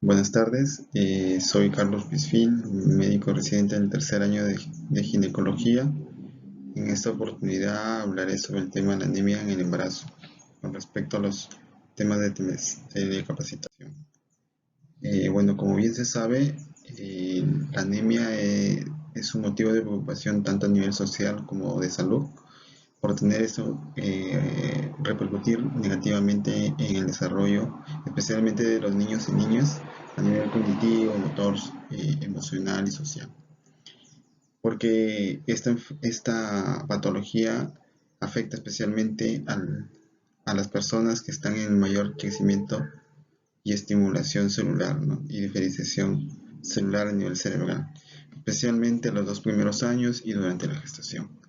Buenas tardes, soy Carlos Pisfil, médico residente del tercer año de ginecología. En esta oportunidad hablaré sobre el tema de la anemia en el embarazo, con respecto a los temas de capacitación. Bueno, como bien se sabe, la anemia es un motivo de preocupación tanto a nivel social como de salud. Por tener esto, repercutir negativamente en el desarrollo, especialmente de los niños y niñas, a nivel cognitivo, motor, emocional y social. Porque esta patología afecta especialmente a las personas que están en mayor crecimiento y estimulación celular, ¿no? Y diferenciación celular a nivel cerebral, especialmente en los 2 primeros años y durante la gestación.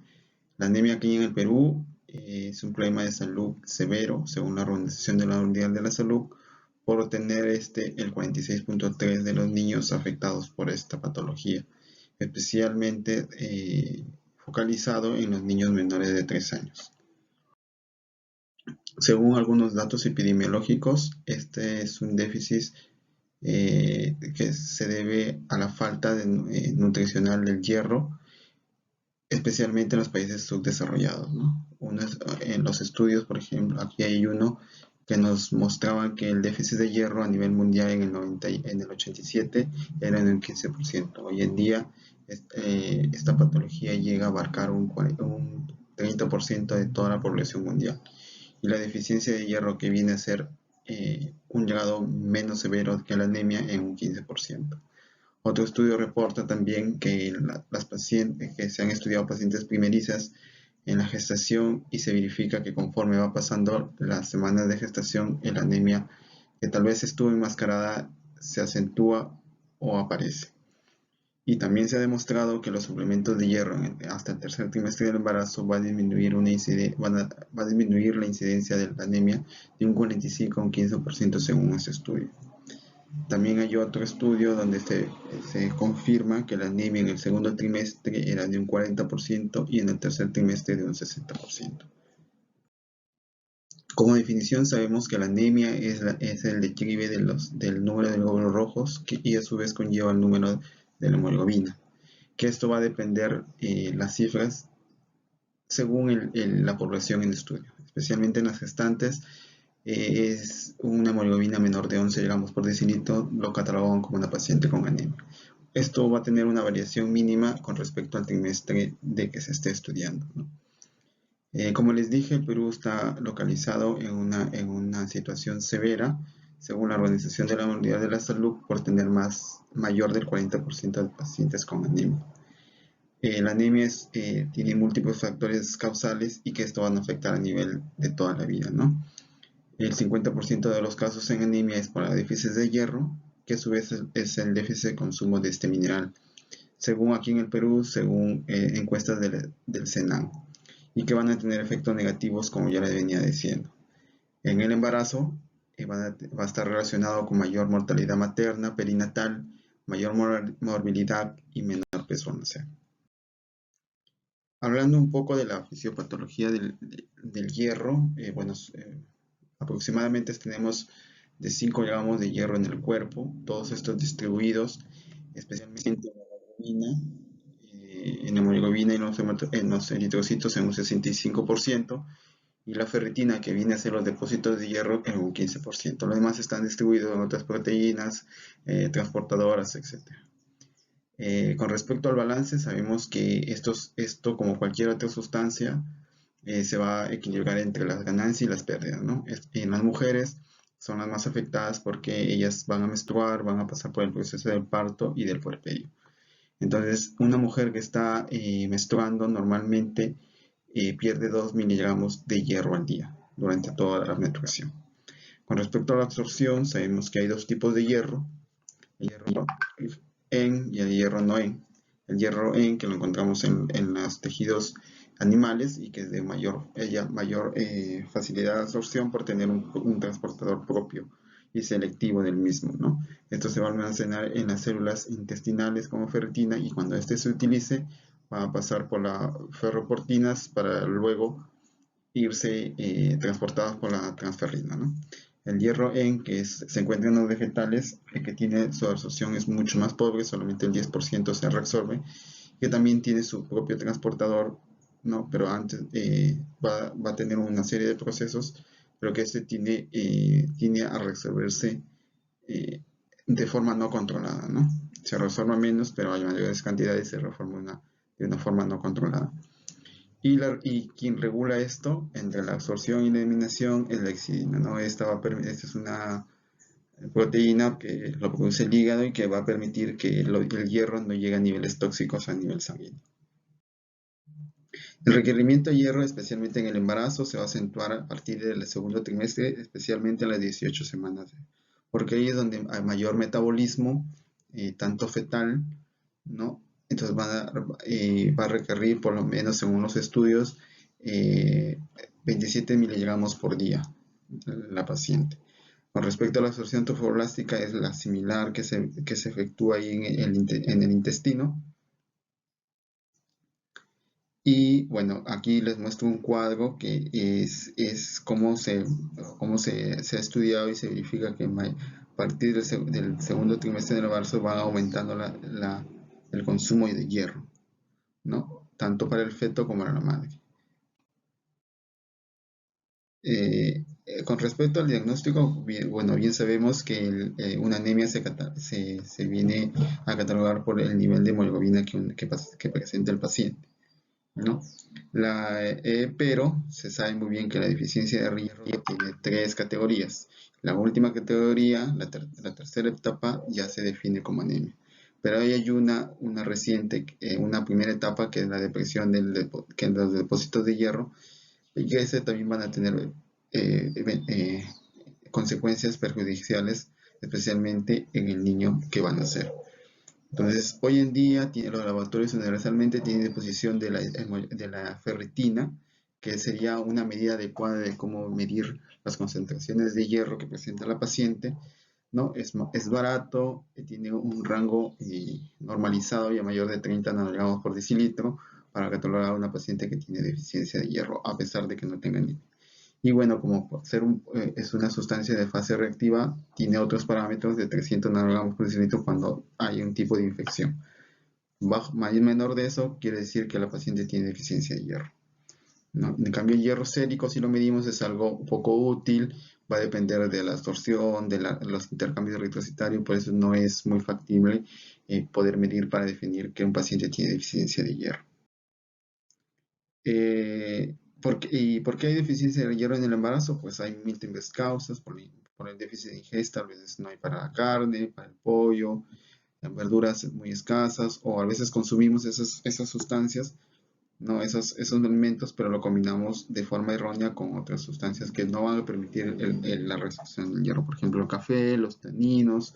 La anemia aquí en el Perú es un problema de salud severo, según la Organización Mundial de la Salud, por tener el 46.3% de los niños afectados por esta patología, especialmente focalizado en los niños menores de 3 años. Según algunos datos epidemiológicos, este es un déficit que se debe a la falta nutricional del hierro, especialmente en los países subdesarrollados, ¿no? En los estudios, por ejemplo, aquí hay uno que nos mostraba que el déficit de hierro a nivel mundial en el 87 era de un 15%. Hoy en día esta patología llega a abarcar un 30% de toda la población mundial. Y la deficiencia de hierro que viene a ser un grado menos severo que la anemia en un 15%. Otro estudio reporta también que las pacientes que se han estudiado pacientes primerizas en la gestación y se verifica que conforme va pasando las semanas de gestación, la anemia que tal vez estuvo enmascarada se acentúa o aparece. Y también se ha demostrado que los suplementos de hierro hasta el tercer trimestre del embarazo va a disminuir la incidencia de la anemia de un 45 a un 15% según este estudio. También hay otro estudio donde se confirma que la anemia en el segundo trimestre era de un 40% y en el tercer trimestre de un 60%. Como definición sabemos que la anemia es el declive del número de glóbulos rojos y a su vez conlleva el número de la hemoglobina, que esto va a depender las cifras según la población en estudio, especialmente en las gestantes. Es una hemoglobina menor de 11 gramos por decilitro, lo catalogan como una paciente con anemia. Esto va a tener una variación mínima con respecto al trimestre de que se esté estudiando, ¿no? Como les dije, el Perú está localizado en una situación severa, según la Organización de la Mundial de la Salud, por tener mayor del 40% de pacientes con anemia. La anemia tiene múltiples factores causales y que esto van a afectar a nivel de toda la vida, ¿no? El 50% de los casos en anemia es por déficit de hierro, que a su vez es el déficit de consumo de este mineral, según aquí en el Perú, según encuestas del CENAM, y que van a tener efectos negativos, como ya les venía diciendo. En el embarazo va a estar relacionado con mayor mortalidad materna, perinatal, mayor morbilidad y menor peso al nacer. Hablando un poco de la fisiopatología del hierro, aproximadamente tenemos de 5 gramos de hierro en el cuerpo, todos estos distribuidos especialmente en la hemoglobina y en los eritrocitos en un 65%, y la ferritina, que viene a ser los depósitos de hierro, en un 15%. Los demás están distribuidos en otras proteínas, transportadoras, etc. Con respecto al balance, sabemos que esto como cualquier otra sustancia, se va a equilibrar entre las ganancias y las pérdidas, ¿no? En las mujeres son las más afectadas porque ellas van a menstruar, van a pasar por el proceso del parto y del puerperio. Entonces, una mujer que está menstruando normalmente pierde 2 miligramos de hierro al día durante toda la menstruación. Con respecto a la absorción, sabemos que hay dos tipos de hierro: el hierro en y el hierro no en. El hierro en, que lo encontramos en los tejidos animales y que es de mayor facilidad de absorción por tener un transportador propio y selectivo del mismo, ¿no? Esto se va a almacenar en las células intestinales como ferritina, y cuando este se utilice va a pasar por las ferroportinas para luego irse transportadas por la transferrina, ¿no? El hierro en que se encuentra en los vegetales, que tiene su absorción es mucho más pobre, solamente el 10% se reabsorbe, que también tiene su propio transportador, ¿no? Pero antes va a tener una serie de procesos, pero que este tiene a resolverse eh, de forma no controlada, ¿no? Se resuelve menos, pero hay mayores cantidades y se reforma de una forma no controlada. Y quien regula esto entre la absorción y la eliminación es la exidina, ¿no? Esta es una proteína que lo produce el hígado y que va a permitir que el hierro no llegue a niveles tóxicos a nivel sanguíneo. El requerimiento de hierro, especialmente en el embarazo, se va a acentuar a partir del segundo trimestre, especialmente a las 18 semanas, porque ahí es donde hay mayor metabolismo, tanto fetal, ¿no? Entonces va a requerir, por lo menos según los estudios, 27 miligramos por día la paciente. Con respecto a la absorción trofoblástica, es la similar que se efectúa ahí en el intestino. Y bueno, aquí les muestro un cuadro que es cómo se ha estudiado y se verifica que a partir del segundo trimestre del embarazo va aumentando el consumo de hierro, ¿no? Tanto para el feto como para la madre. Con respecto al diagnóstico, bien sabemos que una anemia se viene a catalogar por el nivel de hemoglobina que presenta el paciente, ¿no? Pero se sabe muy bien que la deficiencia de hierro tiene tres categorías. La última categoría, la tercera etapa, ya se define como anemia. Pero ahí hay una reciente, una primera etapa que es la depresión que en los depósitos de hierro, y que ese también van a tener eh, eh, consecuencias perjudiciales, especialmente en el niño que van a nacer. Entonces, hoy en día los laboratorios universalmente tienen disposición de la ferritina, que sería una medida adecuada de cómo medir las concentraciones de hierro que presenta la paciente, ¿no? Es barato, tiene un rango normalizado y a mayor de 30 nanogramos por decilitro para catalogar a una paciente que tiene deficiencia de hierro, a pesar de que no tenga ni. Y bueno, como es una sustancia de fase reactiva, tiene otros parámetros de 300 nanogramos por decilitro cuando hay un tipo de infección. Mayor menor de eso quiere decir que la paciente tiene deficiencia de hierro, ¿no? En cambio, el hierro sérico, si lo medimos, es algo poco útil, va a depender de la absorción, de los intercambios eritrocitarios, por eso no es muy factible poder medir para definir que un paciente tiene deficiencia de hierro. ¿Por qué hay deficiencia de hierro en el embarazo? Pues hay múltiples causas, por el déficit de ingesta, a veces no hay para la carne, para el pollo, las verduras muy escasas, o a veces consumimos esas sustancias, ¿no? Esos alimentos, pero lo combinamos de forma errónea con otras sustancias que no van a permitir la resorción del hierro, por ejemplo, el café, los taninos,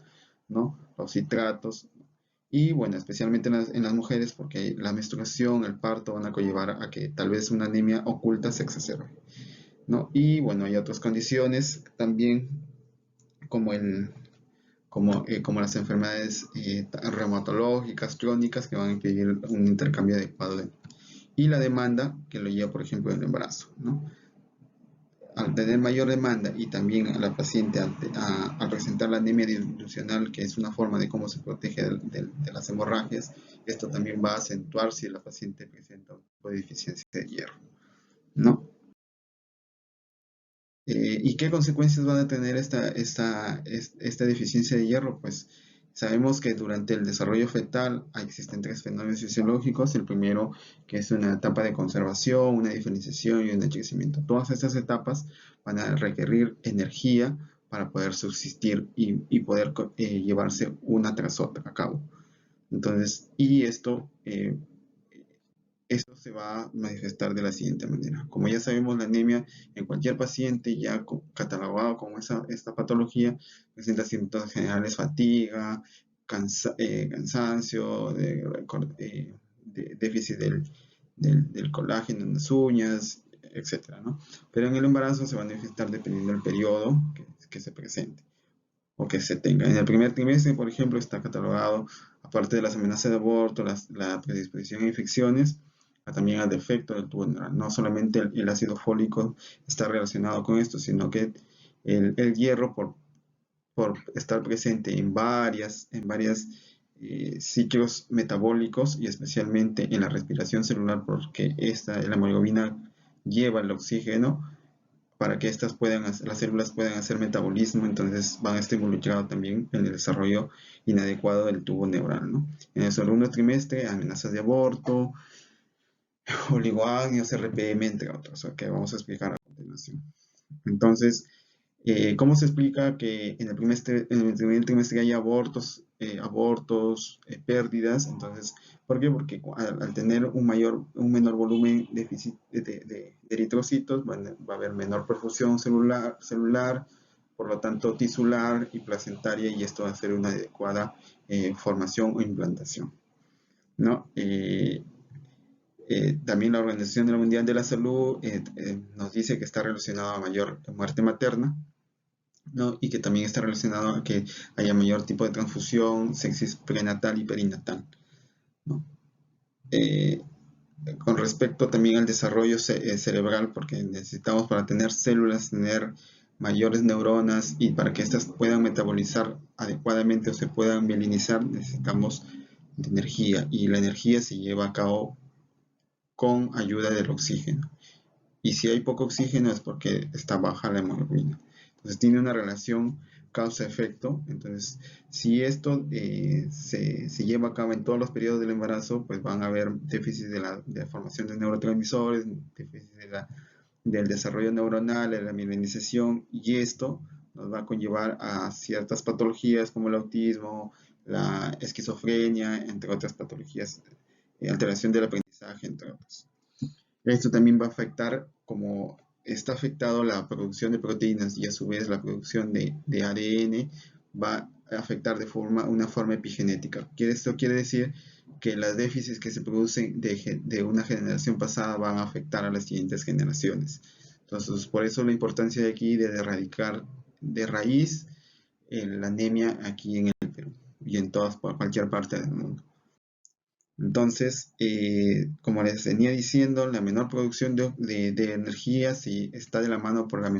¿no? Los citratos, y bueno, especialmente en las mujeres, porque la menstruación, el parto van a conllevar a que tal vez una anemia oculta se exacerbe, ¿no? Y bueno, hay otras condiciones también, como como las enfermedades reumatológicas, crónicas, que van a impedir un intercambio adecuado y la demanda que lo lleva, por ejemplo, el embarazo, ¿no? Al tener mayor demanda y también a la paciente al presentar la anemia disfuncional, que es una forma de cómo se protege de las hemorragias, esto también va a acentuar si la paciente presenta un tipo de deficiencia de hierro, ¿no? ¿Y qué consecuencias van a tener esta deficiencia de hierro? Pues sabemos que durante el desarrollo fetal existen tres fenómenos fisiológicos. El primero, que es una etapa de conservación, una diferenciación y un crecimiento. Todas estas etapas van a requerir energía para poder subsistir y poder llevarse una tras otra a cabo. Entonces, esto se va a manifestar de la siguiente manera. Como ya sabemos, la anemia en cualquier paciente ya catalogado con esta patología presenta síntomas generales: fatiga, cansancio, déficit del colágeno en las uñas, etcétera, ¿no? Pero en el embarazo se va a manifestar dependiendo del periodo que se presente o que se tenga. En el primer trimestre, por ejemplo, está catalogado, aparte de las amenazas de aborto, la predisposición a infecciones, también al defecto del tubo neural. No solamente el ácido fólico está relacionado con esto, sino que El hierro, por estar presente en varias ciclos metabólicos y especialmente en la respiración celular, porque la hemoglobina lleva el oxígeno para que las células puedan hacer metabolismo, entonces van a estar involucrados también en el desarrollo inadecuado del tubo neural, ¿no? En el segundo trimestre, amenazas de aborto, oligoagnios, RPM, entre otros, que vamos a explicar a continuación. Entonces, ¿cómo se explica que en el primer trimestre hay pérdidas? Entonces, ¿por qué? Porque al tener un menor volumen de eritrocitos, va a haber menor perfusión celular, por lo tanto tisular y placentaria, y esto va a ser una adecuada formación o implantación, ¿no? También la Organización Mundial de la Salud nos dice que está relacionado a mayor muerte materna, ¿no? Y que también está relacionado a que haya mayor tipo de transfusión, sexis prenatal y perinatal, ¿no? Eh, con respecto también al desarrollo cerebral, porque necesitamos, para tener células, tener mayores neuronas, y para que éstas puedan metabolizar adecuadamente o se puedan mielinizar, necesitamos de energía, y la energía se lleva a cabo con ayuda del oxígeno. Y si hay poco oxígeno es porque está baja la hemoglobina. Entonces tiene una relación causa-efecto. Entonces, si esto se lleva a cabo en todos los periodos del embarazo, pues van a haber déficits de la formación de neurotransmisores, déficits del desarrollo neuronal, de la mielinización, y esto nos va a conllevar a ciertas patologías como el autismo, la esquizofrenia, entre otras patologías, alteración del aprendizaje, entre otras. Esto también va a afectar, como está afectado la producción de proteínas y a su vez la producción de ADN, va a afectar una forma epigenética. Esto quiere decir que los déficits que se producen de una generación pasada van a afectar a las siguientes generaciones. Entonces, por eso la importancia de aquí de erradicar de raíz la anemia aquí en el Perú y en cualquier parte del mundo. Entonces, como les venía diciendo, la menor producción de energía sí está de la mano por la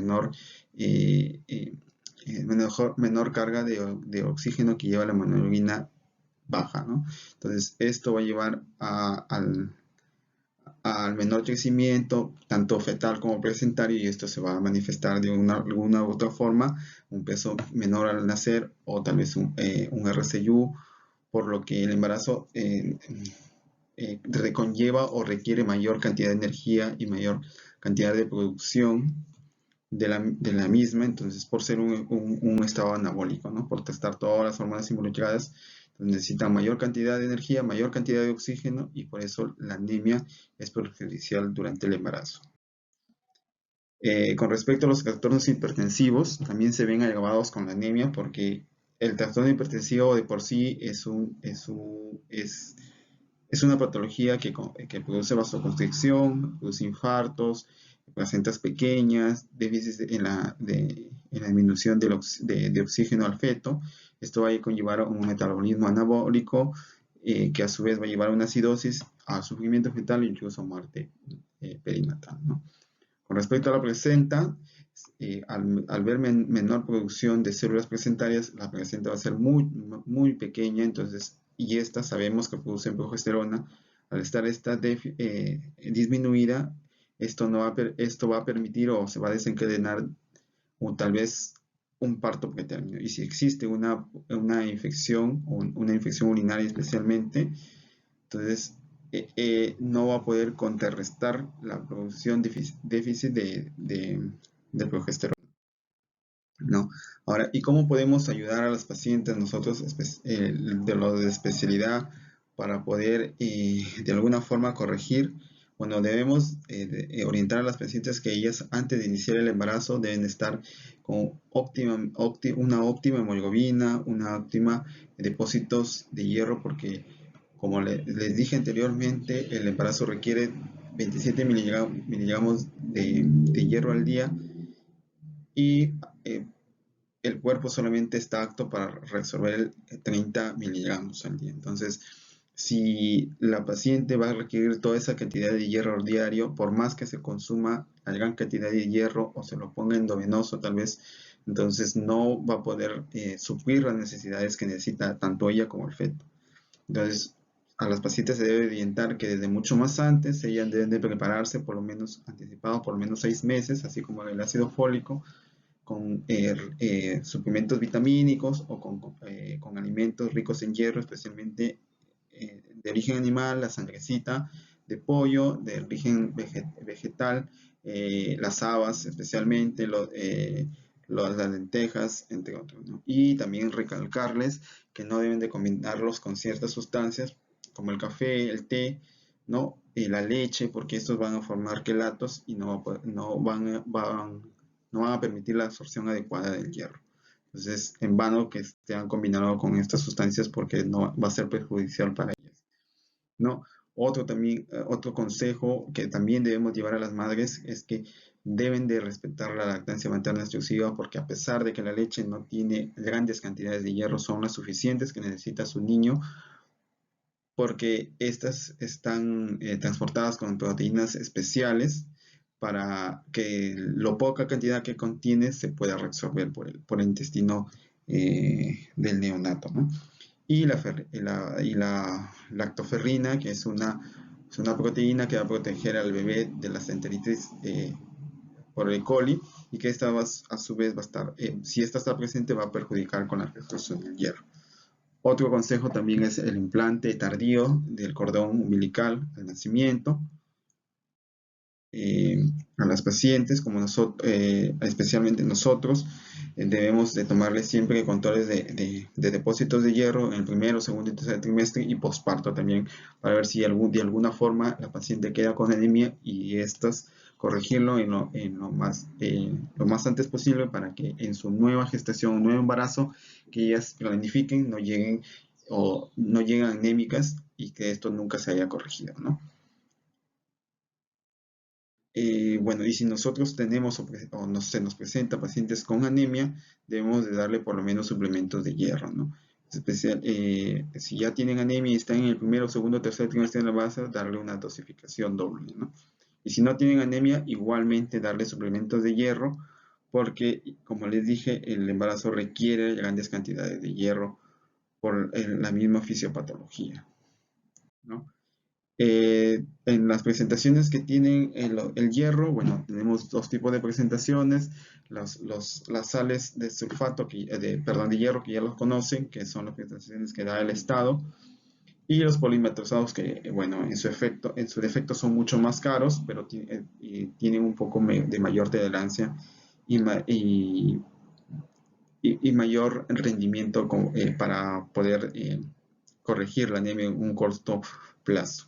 eh, eh, menor carga de oxígeno que lleva la hemoglobina baja, ¿no? Entonces, esto va a llevar al menor crecimiento, tanto fetal como placentario, y esto se va a manifestar de alguna u otra forma, un peso menor al nacer, o tal vez un RCU, por lo que el embarazo conlleva o requiere mayor cantidad de energía y mayor cantidad de producción de la misma, entonces por ser un estado anabólico, ¿no? Por estar todas las hormonas involucradas, necesitan mayor cantidad de energía, mayor cantidad de oxígeno, y por eso la anemia es perjudicial durante el embarazo. Con respecto a los trastornos hipertensivos, también se ven agravados con la anemia, porque el trastorno hipertensivo de por sí es una patología que produce vasoconstricción, produce infartos, placentas pequeñas, déficits en la disminución de oxígeno al feto. Esto va a conllevar a un metabolismo anabólico, que a su vez va a llevar a una acidosis, a sufrimiento fetal e incluso a muerte perinatal, ¿no? Con respecto a la placenta, al ver menor producción de células placentarias, la placenta va a ser muy, muy pequeña, entonces, y esta sabemos que produce progesterona. Al estar esta disminuida, esto va a permitir o se va a desencadenar tal vez un parto pretérmino. Y si existe una infección, o una infección urinaria especialmente, entonces no va a poder contrarrestar la producción déficit de progesterona, ¿no? Ahora, ¿y cómo podemos ayudar a los pacientes nosotros de los de especialidad para poder de alguna forma corregir? Bueno, debemos orientar a las pacientes que ellas, antes de iniciar el embarazo, deben estar con una óptima hemoglobina, una óptima depósitos de hierro, porque como les dije anteriormente, el embarazo requiere 27 miligramos de hierro al día, y el cuerpo solamente está apto para resolver 30 miligramos al día. Entonces, si la paciente va a requerir toda esa cantidad de hierro diario, por más que se consuma la gran cantidad de hierro o se lo ponga endovenoso, tal vez entonces no va a poder suplir las necesidades que necesita tanto ella como el feto. Entonces, a las pacientes se debe orientar que desde mucho más antes ellas deben de prepararse por lo menos anticipado por lo menos 6 meses, así como el ácido fólico, con suplementos vitamínicos o con alimentos ricos en hierro, especialmente de origen animal, la sangrecita de pollo, de origen vegetal, las habas especialmente, las lentejas, entre otros, ¿no? Y también recalcarles que no deben de combinarlos con ciertas sustancias como el café, el té, ¿no? La leche, porque estos van a formar quelatos y no van a permitir la absorción adecuada del hierro. Entonces, en vano que estén combinados con estas sustancias porque no va a ser perjudicial para ellas, ¿no? Otro consejo que también debemos llevar a las madres es que deben de respetar la lactancia materna exclusiva porque a pesar de que la leche no tiene grandes cantidades de hierro, son las suficientes que necesita su niño porque estas están transportadas con proteínas especiales para que la poca cantidad que contiene se pueda reabsorber por el intestino del neonato, ¿no? Y la lactoferrina, que es una proteína que va a proteger al bebé de las enteritis por el coli y que esta a su vez va a estar, si esta está presente, va a perjudicar con la absorción del hierro. Otro consejo también es el implante tardío del cordón umbilical al nacimiento. A las pacientes, como especialmente nosotros, debemos de tomarles siempre controles de depósitos de hierro en el primero, segundo y tercer trimestre y posparto también, para ver si de alguna forma la paciente queda con anemia y estas corregirlo lo más antes posible para que en su nueva gestación o nuevo embarazo que ellas planifiquen no lleguen o no lleguen anémicas y que esto nunca se haya corregido, ¿no? Bueno, y si nosotros tenemos se nos presenta pacientes con anemia, debemos de darle por lo menos suplementos de hierro, ¿no? Si ya tienen anemia y están en el primero, segundo, tercer trimestre de la base, darle una dosificación doble, ¿no? Y si no tienen anemia, igualmente darle suplementos de hierro, porque, como les dije, el embarazo requiere grandes cantidades de hierro por la misma fisiopatología, ¿no? En las presentaciones que tienen el hierro, bueno, tenemos dos tipos de presentaciones, las sales de sulfato, perdón, de hierro que ya los conocen, que son las presentaciones que da el Estado, y los polimetrosados que, bueno, en su defecto son mucho más caros, pero tienen un poco de mayor tolerancia y, y mayor rendimiento para poder corregir la anemia en un corto plazo.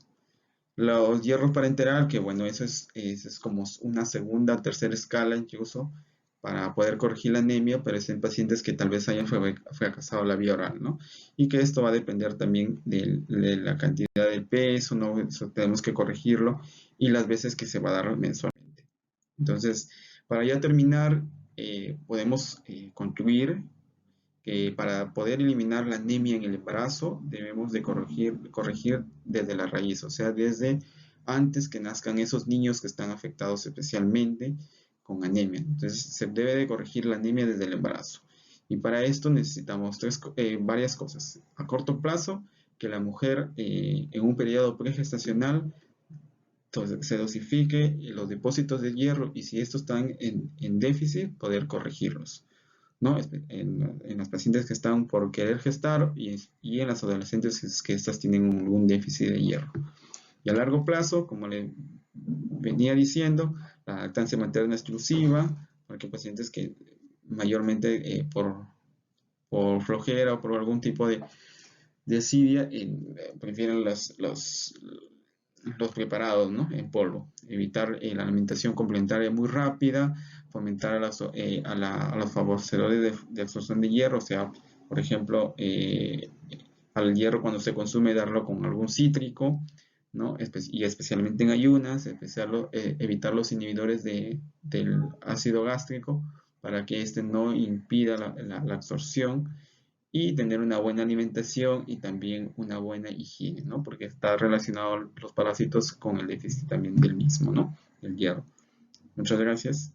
Los hierros para enterar, que bueno, eso es como una segunda, tercera escala incluso para poder corregir la anemia, pero es en pacientes que tal vez hayan fracasado la vía oral, ¿no? Y que esto va a depender también de la cantidad de peso, ¿no? Eso tenemos que corregirlo y las veces que se va a dar mensualmente. Entonces, para ya terminar, podemos concluir que para poder eliminar la anemia en el embarazo debemos de corregir desde la raíz, o sea, desde antes que nazcan esos niños que están afectados especialmente con anemia. Entonces se debe de corregir la anemia desde el embarazo. Y para esto necesitamos varias cosas. A corto plazo, que la mujer en un periodo pregestacional se dosifique los depósitos de hierro y si estos están en déficit, poder corregirlos, ¿no? En las pacientes que están por querer gestar y en las adolescentes que estas tienen algún déficit de hierro. Y a largo plazo, como le venía diciendo, la lactancia materna exclusiva, porque pacientes que mayormente por flojera o por algún tipo de desidia prefieren los preparados, ¿no? En polvo. Evitar la alimentación complementaria muy rápida, fomentar a los favorecedores de absorción de hierro, o sea, por ejemplo, al hierro cuando se consume darlo con algún cítrico, ¿no? Y especialmente en ayunas, evitar los inhibidores del ácido gástrico para que este no impida la absorción y tener una buena alimentación y también una buena higiene, ¿no? Porque está relacionado los parásitos con el déficit también del mismo, ¿no? El hierro. Muchas gracias.